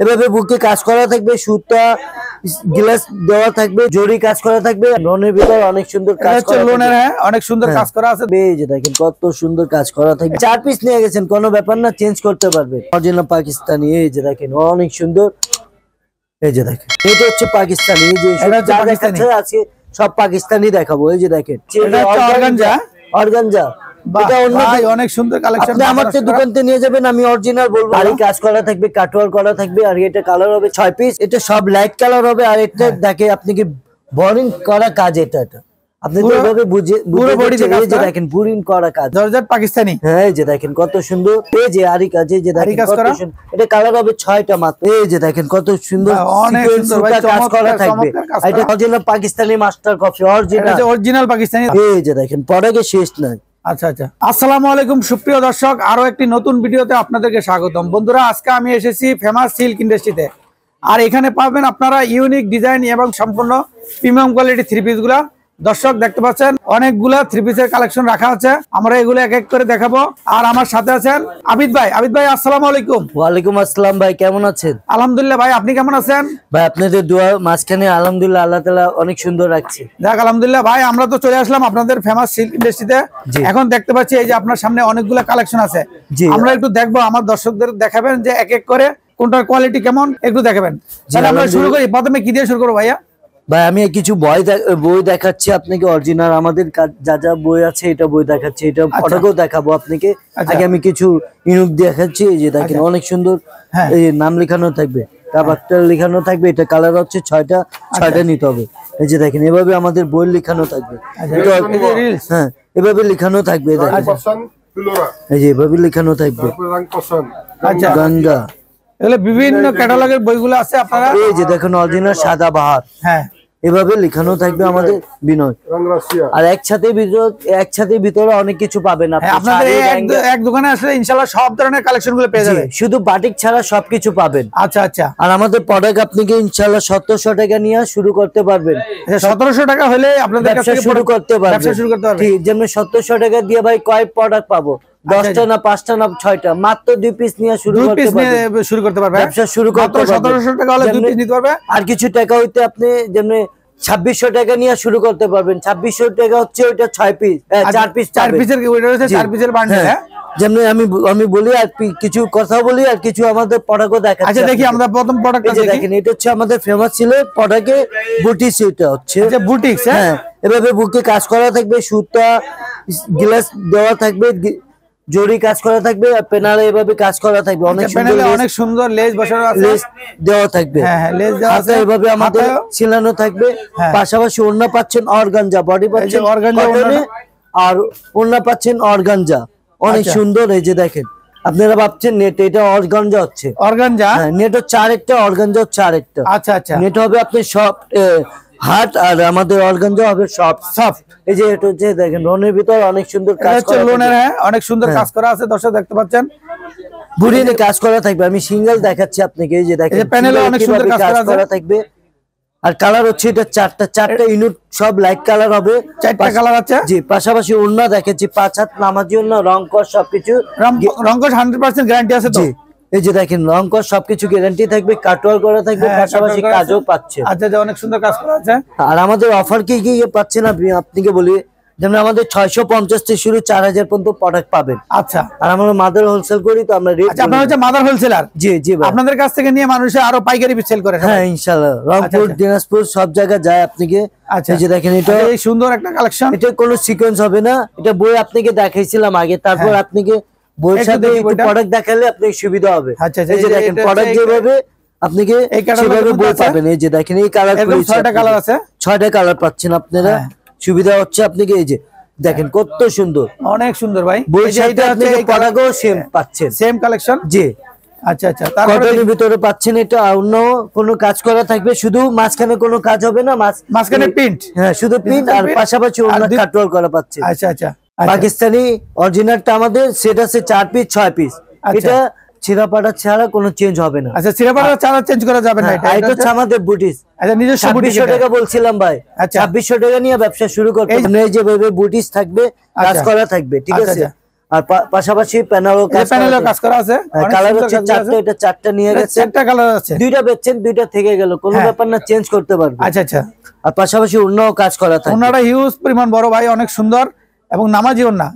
এভাবে বুকে কাজ করা থাকবে, সুতা গ্লাস দেওয়া থাকবে, জরি কাজ করা থাকবে, লোনের ভিতর অনেক সুন্দর কাজ করা লোনের অনেক সুন্দর কাজ করা আছে। এই যে দেখেন কত সুন্দর কাজ করা থাকবে। 4 পিস নিয়ে গেছেন কোনো ব্যাপার না, চেঞ্জ করতে পারবেন। অরিজিনাল পাকিস্তানি, এই যে দেখেন অনেক সুন্দর। এই যে দেখেন এটা হচ্ছে পাকিস্তানি, এই যে আছে সব পাকিস্তানি দেখাবো। এই যে দেখেন অর্গানজা, এটা অনেক সুন্দর কালেকশন। আপনি আমার দোকান থেকে নিয়ে যাবেন, আমি অরিজিনাল বলবো। আর কাজ করা থাকবে, কাটওয়ার্ক করা থাকবে। আর এটা কালার হবে 6 পিস, এটা সব লাইট কালার হবে। আর এটা দেখে আপনি কি বোরিং করা কাজ, এটা আপনি যেভাবে বুঝে দেখেন বোরিং করা কাজ, জর্জেট পাকিস্তানি। হ্যাঁ এই যে দেখেন কত সুন্দর। এই যে আরি কাজ, এই যে দেখেন কত সুন্দর। এটা কালার হবে 6টা মাত্র। এই যে দেখেন কত সুন্দর কাজ করা থাকবে। এটা original Pakistani master copy, original Pakistani. এই যে দেখেন পরে শেষ নাই। আচ্ছা আচ্ছা, আসসালামু আলাইকুম সুপ্রিয় দর্শক, আরো একটি নতুন ভিডিওতে আপনাদেরকে স্বাগতম। বন্ধুরা, আজকে আমি এসেছি ফেমাস সিল্ক ইন্ডাস্ট্রিতে। আর এখানে পাবেন আপনারা ইউনিক ডিজাইন এবং সম্পূর্ণ প্রিমিয়াম কোয়ালিটি থ্রি পিস গুলা। দর্শক দেখতে পাচ্ছেন অনেকগুলা থ্রি পিসের কালেকশন রাখা আছে, আমরা এগুলো এক এক করে দেখাবো। আর আমার সাথে আছেন আবিদ ভাই। আবিদ ভাই আসসালামু আলাইকুম। ওয়ালাইকুম আসসালাম ভাই, কেমন আছেন? আলহামদুলিল্লাহ ভাই, আপনি কেমন আছেন? ভাই আপনাদের দোয়া মাঝখানে আলহামদুলিল্লাহ আল্লাহ তাআলা অনেক সুন্দর রাখছে। দেখ আলহামদুলিল্লাহ ভাই, আমরা তো চলে আসলাম আপনাদের ফেমাস সিল্ক ইন্ডাস্ট্রিতে। এখন দেখতে পাচ্ছি এই যে আপনার সামনে অনেকগুলা কালেকশন আছে, আমরা একটু দেখবো। আমার দর্শকদের দেখাবেন যে এক এক করে কোনটার কোয়ালিটি কেমন একটু দেখাবেন। তাহলে আমরা শুরু করি। প্রথমে কি দিয়ে শুরু করবো ভাইয়া? ভাই আমি কিছু বই দেখাচ্ছি আপনাকে, অরিজিনাল আমাদের যা যা বই আছে এটা বই দেখাচ্ছি, এটা ফটোকেও দেখাবো আপনাকে। আগে আমি কিছু ইউনিক দেখাচ্ছি। এই যে দেখেন অনেক সুন্দর এই নাম লেখানো থাকবে, কাবারটা লেখানো থাকবে। এটা কালার হচ্ছে 6টা নিতে হবে। এই যে দেখেন এভাবে আমাদের বই লেখানো থাকবে। হ্যাঁ এভাবে লেখানো থাকবে, এই যে এভাবে লেখানো থাকবে গঙ্গা। এগুলো বিভিন্ন ক্যাটালগের বইগুলো আছে আপনারা। এই যে দেখেন অরিজিনাল সাদাবাহার, হ্যাঁ এভাবে লেখানো থাকবে আমাদের বিনয়। আর একসাথে ভিতরে অনেক কিছু পাবেন আপনাদের এক দোকানে আসলে ইনশাআল্লাহ সব ধরনের কালেকশন গুলো পেয়ে যাবেন, শুধু বাটিক ছাড়া সবকিছু পাবেন। আচ্ছা আচ্ছা। আর আমাদের প্রোডাক্ট আপনি কি ইনশাআল্লাহ 1700 টাকা নিয়ে শুরু করতে পারবেন। 1700 টাকা হলে আপনাদের কাছে শুরু করতে পারবেন। ঠিক যেমন 1700 টাকা দিয়ে ভাই কয় প্রোডাক্ট পাবো? 10টা না 5টা না 6টা, মাত্র 2 পিস নিয়ে শুরু করতে পারবেন। ব্যবসা শুরু করতে 1700 টাকা হলে 2 পিস নিতে পারবে। আর কিছু টাকা হইতে আপনি যেমন 2600 টাকা নিয়ে শুরু করতে পারবেন। 2600 টাকা হচ্ছে ওইটা 6 পিস 4 পিসের ওইটা হচ্ছে 4 পিসের বান্ডেল। হ্যাঁ যেমন আমি বলি আর কিছু কথা বলি আর কিছু আমাদের প্রোডাক্টও দেখাচ্ছি। আচ্ছা দেখি আমরা প্রথম প্রোডাক্টটা দেখেন। এটা হচ্ছে আমাদের ফেমাস ছিল প্রোডাক্টে বুটিক। এটা হচ্ছে বুটিক। হ্যাঁ এভাবে বুকে কাজ করা থাকবে, সুতা গ্লাস দেওয়া থাকবে, জরি কাজ করা থাকবে, আর পেনালে এভাবে কাজ করা থাকবে। অনেক সুন্দর লেস বসানো আছে, লেস দেওয়া থাকবে। হ্যাঁ লেস দেওয়া আছে, এভাবে আমাদের ছিলানো থাকবে। পাশাপাশি ওড়না পাচ্ছেন অর্গানজা, বডি পাচ্ছেন অর্গানজা, আর ওড়না পাচ্ছেন অর্গানজা অনেক সুন্দর। এই যে দেখেন আপনারা ভাবছেন নেট, এটা অর্গানজা হচ্ছে। অর্গানজা নেট হচ্ছে আরেকটা, অর্গানজা হচ্ছে আরেকটা। আচ্ছা আচ্ছা। নেট হবে আপনি সব হার্ট, আর আমাদের অর্গানজা হবে সফট। এই যে এটা হচ্ছে দেখেন লোনের ভিতর অনেক সুন্দর কাজ করা, লোনের অনেক সুন্দর কাজ করা আছে। দর্শক দেখতে পাচ্ছেন বুড়িনে কাজ করা থাকবে। আমি সিঙ্গেল দেখাচ্ছি আপনাকে। এই যে দেখেন প্যানেলে অনেক সুন্দর কাজ করা থাকবে। আর কালার হচ্ছে এটা 4টা ইউনিট, সব লাইট কালার হবে। 4টা কালার আছে। জি, পাশাপাশি ওড়না দেখাচ্ছি 5 হাত নামার জন্য, রং কর সবকিছু। রং কর 100% গ্যারান্টি আছে তো? এই যে দেখেন রং কর সবকিছু গ্যারান্টি থাকবে, কাটওয়ার্ক করা থাকবে, পাশাপাশি কাজও পাচ্ছে। আচ্ছা অনেক সুন্দর কাজ করা আছে। আর আমাদের অফার কি কি পাচ্ছেন আপনাকে বলি। যেমন আমাদের 650 থেকে শুরু 4000 পর্যন্ত প্রোডাক্ট পাবেন। আচ্ছা। আর আমরা মাদার হোলসেল করি, তো আমরা রেট। আপনারা হচ্ছে মাদার হোলসেলার? জি জি ভাই। আপনাদের কাছ থেকে নিয়ে মানুষে আরো পাইকারি সেল করে? হ্যাঁ ইনশাআল্লাহ। রংপুর, দিনাজপুর সব জায়গায় যায় আপনাকে। আচ্ছা। এই যে দেখেন এটা এই সুন্দর একটা কালেকশন। এটা কোনো সিকোয়েন্স হবে না, এটা বই আপনাকে দেখাইছিলাম আগে। তারপর আপনাকে বইয়ের সাথে একটু প্রোডাক্ট দেখালে আপনার সুবিধা হবে। আচ্ছা। এই যে দেখেন প্রোডাক্ট যেভাবে আপনাকে সেভাবে বই পাবেন। এই যে দেখেন এই কালার, 6টা কালার আছে। 6টা কালার পাচ্ছেন আপনারা। সুবিধা হচ্ছে আপনাকে এই যে দেখেন কত সুন্দর, অনেক সুন্দর ভাই। বইয়ের সাথে আপনি প্রোডাক্টও সেম পাচ্ছেন, সেম কালেকশন। জি আচ্ছা আচ্ছা। তারপরে কটনের ভিতরে পাচ্ছেন। এটা অন্য কোনো কাজ করা থাকবে, শুধু মাঝখানে কোনো কাজ হবে না, মাঝখানে প্রিন্ট। হ্যাঁ শুধু প্রিন্ট, আর পাশাপাশি অন্য কাটওয়ার্ক করা পাচ্ছেন। আচ্ছা আচ্ছা। পাকিস্তানি অরিজিনালটা আমাদের সেট আছে 4 পিস 6 পিস। এটা ছিড়াপাটা ছাড়া কোনো চেঞ্জ হবে না। আচ্ছা ছিড়াপাটা ছাড়া চেঞ্জ করা যাবে না। এটা হচ্ছে আমাদের বুটিস। আচ্ছা নিজস্ব বুটিস। 2600 টাকা বলছিলাম ভাই। 2600 টাকা নিয়ে ব্যবসা শুরু করতে। এই যে ভাবে বুটিস থাকবে, কাজ করা থাকবে, ঠিক আছে। আর পাশাপাশি প্যানেলও কাজ করা আছে। কালার হচ্ছে 4টা, এটা 4টা নিয়ে গেছে, 4টা কালার আছে, 2টা বেচছেন, 2টা থেকে গেল, কোনো ব্যাপার না, চেঞ্জ করতে পারবে। আচ্ছা আচ্ছা। আর পাশাপাশি ওড়নাও কাজ করা থাকে, ওড়নাটা হিউজ পরিমাণ বড় ভাই, অনেক সুন্দর এবং নামাজি ওড়না।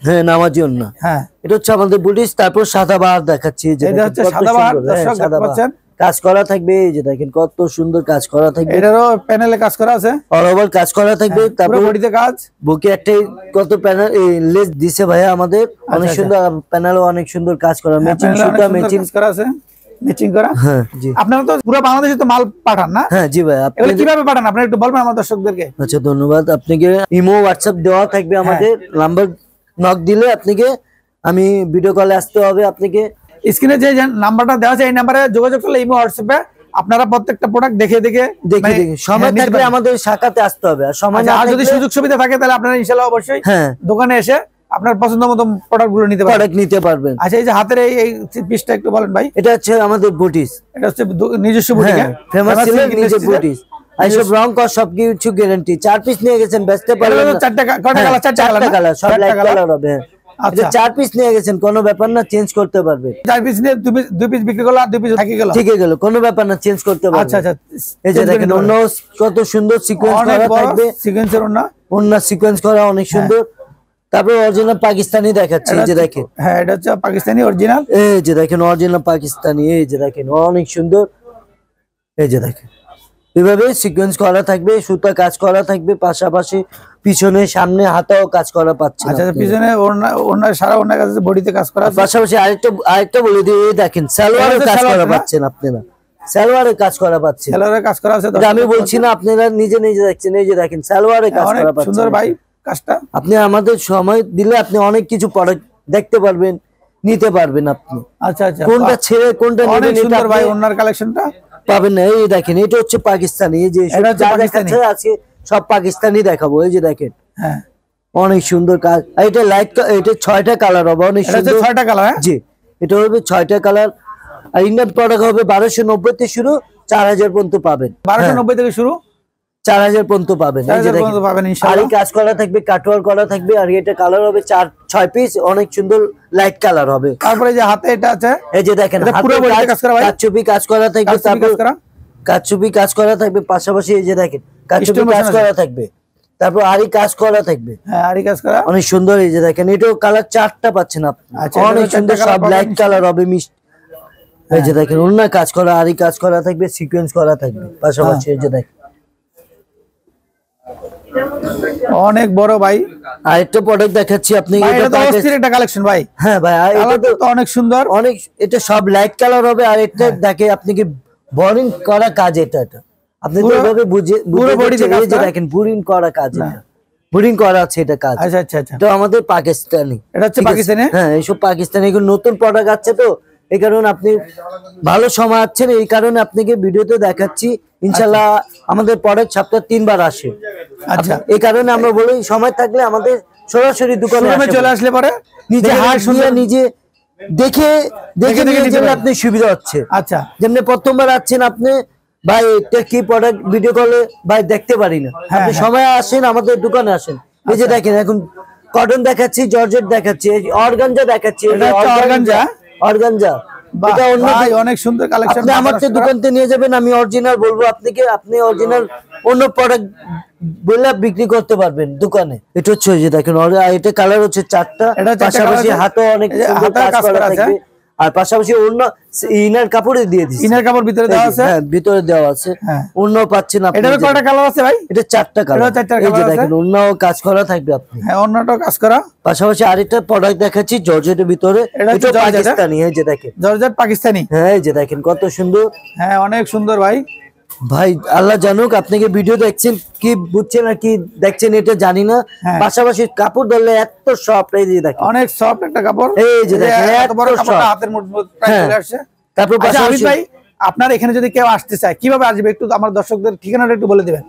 হ্যাঁ নামাজি ওড়না। হ্যাঁ এটা হচ্ছে আমাদের বুটিস। তারপর সাদাবাহার দেখাচ্ছি, এটা হচ্ছে সাদাবাহার, দর্শক দেখতে পাচ্ছেন কাজ করা থাকবে। এই যে দেখেন কত সুন্দর কাজ করা থাকবে, এটারও প্যানেলে কাজ করা আছে, অল ওভার কাজ করা থাকবে। তারপর বডিতে কাজ, বুকে একটা কত প্যানেল লেস দিছে ভাইয়া আমাদের, অনেক সুন্দর প্যানেলও অনেক সুন্দর কাজ করা, ম্যাচিং সুতা ম্যাচিং করা আছে, ম্যাচিং করা। হ্যাঁ জি। আপনারা তো পুরো বাংলাদেশে তো মাল পাঠান না? হ্যাঁ জি ভাই। এগুলো কিভাবে পাঠান আপনারা একটু বলবেন আমার দর্শকদেরকে? আচ্ছা ধন্যবাদ। আপনাকে ইমো হোয়াটসঅ্যাপ দেওয়া থাকবে, আমাদের নাম্বার নক দিলে আপনাকে, আমি ভিডিও কলে আসতে হবে, আপনাকে স্ক্রিনে যে নাম্বারটা দেওয়া আছে এই নাম্বারে যোগাযোগ করলে ইমো হোয়াটসঅ্যাপে আপনারা প্রত্যেকটা প্রোডাক্ট দেখে সময় থাকলে আমাদের শাখাতে আসতে হবে। আর সময় না, যদি সুযোগ সুবিধা থাকে তাহলে আপনারা ইনশাআল্লাহ অবশ্যই দোকানে এসে আপনার পছন্দ মতো প্রোডাক্ট গুলো নিতে পারবেন। আচ্ছা এই যে হাতের এই পিসটা একটু বলেন ভাই। এটা হচ্ছে আমাদের বুটিস, এটা হচ্ছে নিজস্ব বুটিস, ফেমাস সিল্ক নিজস্ব বুটিস। এইসব রং কস সবকিছু গ্যারান্টি। 4 পিস নিয়ে গেছেন বেচতে পারবেন, 4টা কালার, সব লাইট কালার হবে। আচ্ছা 4 পিস নিয়ে গেছেন, কোনো ব্যাপার না, চেঞ্জ করতে পারবে। 4 পিস নিয়ে 2 পিস বিক্রি করলো আর 2 পিস থেকে গেল, কোনো ব্যাপার না, চেঞ্জ করতে পারবে। আচ্ছা আচ্ছা। এই যে দেখেন অন্য কত সুন্দর সিকোয়েন্স করা থাকবে, সিকোয়েন্সের অন্য সিকোয়েন্স করা অনেক সুন্দর। তারপর অরিজিনাল পাকিস্তানি দেখাচ্ছি, এই যে দেখেন। হ্যাঁ এটা হচ্ছে পাকিস্তানি অরিজিনাল, এই যে দেখেন অরিজিনাল পাকিস্তানি, এই যে দেখেন অনেক সুন্দর। এই যে দেখেন এভাবে সিকোয়েন্স করা থাকবে, সুতা কাজ করা থাকবে, পাশাপাশি পিছনে সামনে হাতাও কাজ করা পাচ্ছেন। আচ্ছা পিছনে ওড়না সারা ওড়না কাজ আছে, বডিতে কাজ করা আছে। পাশাপাশি আরেকটা বলে দিই, এই দেখেন সালোয়ারের কাজ করা পাচ্ছেন আপনারা, সালোয়ারের কাজ করা পাচ্ছেন, সালোয়ারের কাজ করা আছে। আমি বলছি না, আপনারা নিজে নিজে দেখছেন। এই যে দেখেন সালোয়ারের কাজ করা পাচ্ছেন, সুন্দর ভাই কাজটা। আপনি আমাদের সময় দিলে আপনি অনেক কিছু প্রোডাক্ট দেখতে পারবেন, নিতে পারবেন আপনি। আচ্ছা আচ্ছা, কোনটা ছেড়ে কোনটা নেবেন, এটা সুন্দর ভাই ওড়নার কালেকশনটা পাবেন না। এই দেখেন এটা হচ্ছে পাকিস্তানি, এই যে যা দেখাচ্ছে আছে সব পাকিস্তানি দেখাবো। এই যে দেখেন হ্যাঁ অনেক সুন্দর কাজ। এটা লাইট, এটা 6টা কালার হবে, অনেক সুন্দর 6টা কালার। জি এটা হবে 6টা কালার। আর ইন্ডিয়ান প্রোডাক্ট হবে 1290 থেকে শুরু, 4000 পর্যন্ত পাবেন। 1290 থেকে শুরু, 4000 পর্যন্ত পাবেন। এই যে দেখেন আর কাজ করা থাকবে, কাটওয়ার করা থাকবে। আর এটা কালার হবে 6 পিস, অনেক সুন্দর লাইট কালার হবে। তারপরে যে হাতে এটা আছে, এই যে দেখেন পুরো বডিতে কাজ করা ভাই, কাচুপি কাজ করা থাকবে। তারপর কাচুপি কাজ করা থাকবে, পাশাপাশি এই যে দেখেন কাচুপি কাজ করা থাকবে। তারপর আরি কাজ করা থাকবে, হ্যাঁ আরি কাজ করা অনেক সুন্দর। এই যে দেখেন এটাও কালার 4টা পাচ্ছেন আপনি, অনেক সুন্দর, সব লাইট কালার হবে মিষ্টি। এই যে দেখেন অন্য কাজ করা, আরি কাজ করা থাকবে, সিকোয়েন্স করা থাকবে পাশাপাশি। এই যে দেখেন অনেক বড় ভাই। আরেকটা প্রোডাক্ট দেখাচ্ছি আপনি, এটা তো অস্থির একটা কালেকশন ভাই। হ্যাঁ ভাই এটা তো অনেক সুন্দর, অনেক, এটা সব লাইট কালার হবে। আর এটা দেখে আপনি কি বোরিং করা কাজ, এটা আপনি তো এভাবে বুঝে এই যে দেখেন বোরিং করা কাজ, এটা বোরিং করা আছে এটা কাজ। আচ্ছা আচ্ছা আচ্ছা, এটা আমাদের পাকিস্তানি, এটা হচ্ছে পাকিস্তানি। হ্যাঁ এইসব পাকিস্তানি, এগুলো নতুন প্রোডাক্ট আছে তো, এই কারণে আপনি ভালো সময় আছেন, এই কারণে আপনাকে ভিডিওতে দেখাচ্ছি। ইনশাআল্লাহ আমাদের প্রোডাক্ট সপ্তাহে 3 বার আসে। আচ্ছা এই কারণে আমরা বলি সময় থাকলে আমাদের সরাসরি দোকানে চলে আসলে পরে নিজে হাত দিয়ে নিজে দেখে নিয়ে গেলে আপনি সুবিধা হচ্ছে। আচ্ছা যেমনি প্রথমবার আসছেন আপনি, ভাই এটা কি প্রোডাক্ট, ভিডিও কলে ভাই দেখতে পারি না, আপনি সময় আসেন আমাদের দোকানে আসেন। এই যে দেখেন এখন কটন দেখাচ্ছি, জর্জেট দেখাচ্ছি, অর্গানজা দেখাচ্ছি, অর্গানজা এটা অনেক সুন্দর কালেকশন। আপনি আমার দোকান থেকে নিয়ে যাবেন, আমি অরিজিনাল বলবো আপনাকে, আপনি অরিজিনাল অন্য প্রোডাক্ট বলে বিক্রি করতে পারবেন দোকানে। এটা হচ্ছে যে দেখেন এটা কালার হচ্ছে 4টা, পাশাপাশি হাতও অনেক সুন্দর কাজ করা থাকবে। আর পাশাপাশি অন্য ইনার কাপড়ে দিয়ে দিচ্ছি, ইনার কাপড় ভিতরে দেওয়া আছে, হ্যাঁ ভিতরে দেওয়া আছে, অন্য পাচ্ছেন আপনি। এটার কয়টা কালার আছে ভাই? এটা 4টা কালার। এই যে দেখেন অন্যও কাজ করা থাকবে আপনি, হ্যাঁ অন্যটাও কাজ করা। পাশাপাশি আরেকটা প্রোডাক্ট দেখাচ্ছি জর্জেটের ভিতরে, এটা পাকিস্তানি। এই যে দেখেন জর্জেট পাকিস্তানি, হ্যাঁ এই যে দেখেন কত সুন্দর, হ্যাঁ অনেক সুন্দর ভাই। ভাই আল্লাহ জানুক আপনাকে ভিডিও দেখছেন কি বুঝছেন আর কি দেখছেন এটা জানি না। পাশাপাশি কাপড় ধরলে এত সফট, এই যে দেখেন অনেক সফট একটা কাপড়। এই যে দেখেন এত বড় কাপড়, হাতের মধ্যে প্রায় চলে আসছে। তারপর পাশাপাশি ভাই আপনার এখানে যদি কেউ আসতে চায় কিভাবে আসবে, একটু আমার দর্শকদের ঠিকানাটা একটু বলে দিবেন।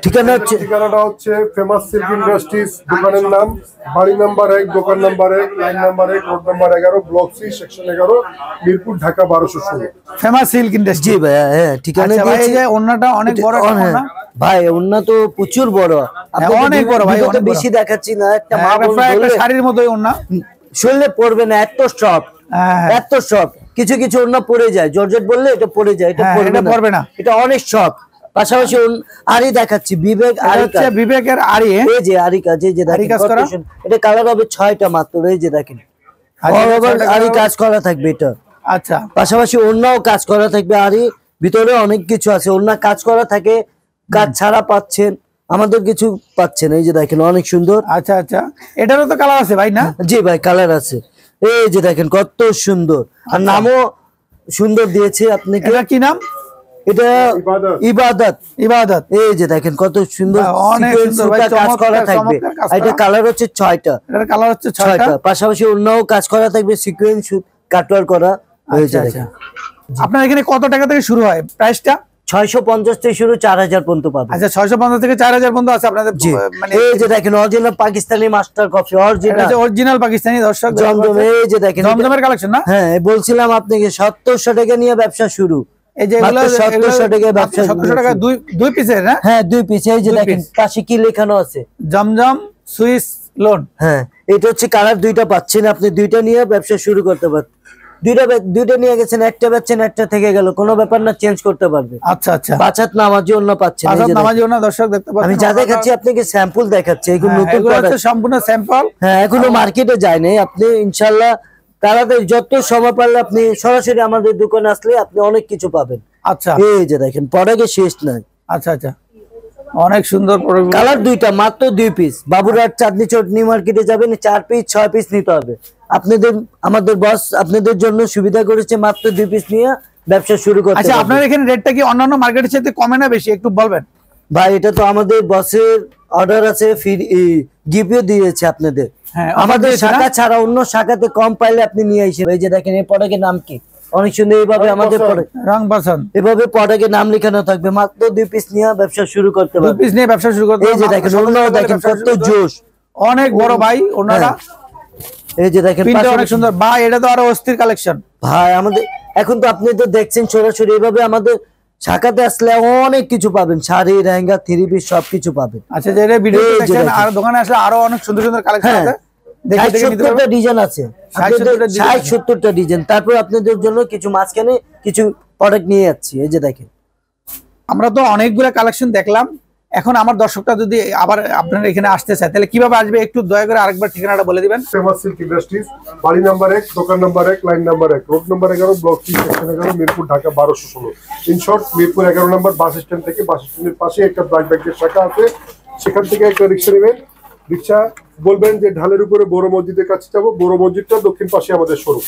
ঠিকানাটা হচ্ছে ফেমাস সিল্ক ইন্ডাস্ট্রিজ, দোকানের নাম, বাড়ি নাম্বার 1, দোকান number 1, line number 1, road number 11, block C, section 11, Mirpur, Dhaka 1216। Famous silk industry. জি ভাই, হ্যাঁ ঠিকানা দিয়েছি। এই যে ওন্নাটা অনেক বড় ওন্না ভাই, ওন্না তো প্রচুর বড়, অনেক বড় ভাই, অনেক বেশি দেখাচ্ছি না, একটা মা প্রায় একটা শাড়ির মতোই ওন্না। শুনলে পড়বে না, এত সফট, এত সফট। কিছু কিছু ওড়না পড়ে যায়, জর্জেট বললে এটা পড়ে যায়, এটা পড়বে না, এটা অনেক সফট। পাশাপাশি আরি দেখাচ্ছি, বিবেক আরি, বিবেকের আরি, এই যে আরি কাজ, এই যে দেখেন এটা কালার হবে 6টা মাত্র, এই যে দেখেন আরি কাজ করা থাকবে এটা। আচ্ছা, পাশাপাশি ওড়নাও কাজ করা থাকবে, আরি ভিতরে অনেক কিছু আছে, ওড়না কাজ করা থাকে, কাজ ছাড়া পাচ্ছেন, আমাদের কিছু পাচ্ছেন, এই যে দেখেন অনেক সুন্দর। আচ্ছা আচ্ছা, এটারও তো কালার আছে ভাই না? জি ভাই, কালার আছে, এই যে দেখেন কত সুন্দর, আর নামও সুন্দর দিয়েছে আপনি। এটা কি নাম? এটা ইবাদত, ইবাদত। এই যে দেখেন কত সুন্দর, অনেক সুন্দর ভাই, কাজ করা থাকবে। এটা কালার হচ্ছে 6টা, এটার কালার হচ্ছে 6টা। পাশাপাশি অন্যও কাজ করা থাকবে, সিকোয়েন্স কাটওয়ার করা। আপনার এখানে কত টাকা থেকে শুরু হয় প্রাইসটা? 650 থেকে শুরু, 4000 পর্যন্ত পাবেন। আচ্ছা, 650 থেকে 4000 পর্যন্ত আছে আপনাদের। মানে এই যে দেখেন original Pakistani master coffee, original Pakistani দর্শক, জমজম। এই যে দেখেন জমজমের কালেকশন না? হ্যাঁ, বলছিলাম আপনাকে 700 টাকা নিয়ে ব্যবসা শুরু। এই যে 700 টাকা ব্যবসা, 700 টাকা দুই পিসের না? হ্যাঁ, 2 পিস। এই যে দেখেন পাশে কি লেখানো আছে, জমজম সুইস লোন। হ্যাঁ, এটা হচ্ছে কালার 2টা পাচ্ছেন, আপনি 2টা নিয়ে ব্যবসা শুরু করতে পারেন। দুইটা নিয়ে গেছেন, একটা বেচছেন, একটা থেকে গেল, কোনো ব্যাপার না, চেঞ্জ করতে পারবে। আচ্ছা আচ্ছা, 5 হাত নামাজি অন্য পাচ্ছেন। দর্শক দেখতে পাচ্ছেন, আমি যা দেখাচ্ছি আপনাকে স্যাম্পল দেখাচ্ছি, এগুলো নতুন প্রোডাক্ট, সম্পূর্ণ স্যাম্পল। হ্যাঁ, এখনো মার্কেটে যায় নাই। আপনি ইনশাআল্লাহ তাড়াতাড়ি যত সময় পারলে আপনি সরাসরি আমাদের দোকানে আসলে আপনি অনেক কিছু পাবেন। আচ্ছা, এই যে দেখেন প্রোডাক্টের শেষ নাই। আচ্ছা আচ্ছা, অনেক সুন্দর কালার 2টা, মাত্র 2 পিস। বাবুরহাট চাঁদনি চটনি মার্কেটে যাবেন, 4 পিস 6 পিস নিতে হবে আপনাদের। আমাদের বস আপনাদের জন্য সুবিধা করেছে, মাত্র 2 পিস নিয়ে ব্যবসা শুরু করতে। আচ্ছা, আপনার এখানে রেটটা কি অন্যান্য মার্কেটের সাথে কমে না বেশি, একটু বলবেন ভাই? এটা তো আমাদের বসের অর্ডার আছে, গিফটও দিয়েছে আপনাদের। আমাদের শাখা ছাড়া অন্য শাখাতে কম পাইলে আপনি নিয়ে আসেন। এই যে দেখেন এই প্রোডাক্টের নাম কি, অনেক সুন্দর, এইভাবে আমাদের রং পছন্দ, এভাবে প্রোডাক্টের নাম লেখানো থাকবে। মাত্র 2 পিস নিয়ে ব্যবসা শুরু করতে পারবেন। 2 পিস নিয়ে ব্যবসা শুরু করতে। এই যে দেখেন ওনারা দেখেন কত জোশ, অনেক বড় ভাই ওনারা। এই যে দেখেন অনেক সুন্দর ভাই, এটা তো আরো অস্থির কালেকশন ভাই আমাদের। এখন তো আপনি তো দেখছেন সরাসরি, এইভাবে আমাদের শাখাতে আসলে অনেক কিছু পাবেন, শাড়ি, লেহেঙ্গা, 3 পিস সবকিছু পাবেন। আচ্ছা, যে ভিডিও দেখছেন আর দোকানে আসলে আরো অনেক সুন্দর সুন্দর কালেকশন আছে। 70টা ডিজাইন আছে, 70টা ডিজাইন। তারপর আপনাদের জন্য কিছু মাঝখানে কিছু প্রোডাক্ট নিয়ে যাচ্ছি। এই যে দেখেন আমরা তো অনেকগুলো কালেকশন দেখলাম। এখন আমার দর্শকরা যদি আবার আপনার এখানে আসতে চায় তাহলে কিভাবে আসবে, একটু দয়া করে আরেকবার ঠিকানাটা বলে দিবেন। ফেমাস সিল্ক ইন্ডাস্ট্রিজ, বাড়ি নাম্বার 1, দোকান number 1, line number 1, road number 11, block 3, section 11, Mirpur, Dhaka 1216। In short, Mirpur 11 number bus stand থেকে, বাস স্ট্যান্ডের পাশে একটা ব্যাংকের শাখা আছে, সেখান থেকে একটা রিক্সা নেবেন। রিক্সা বলবেন যে ঢালের উপরে বড় মসজিদের কাছে যাবো, বড় মসজিদটা দক্ষিণ পাশে আমাদের শোরুম।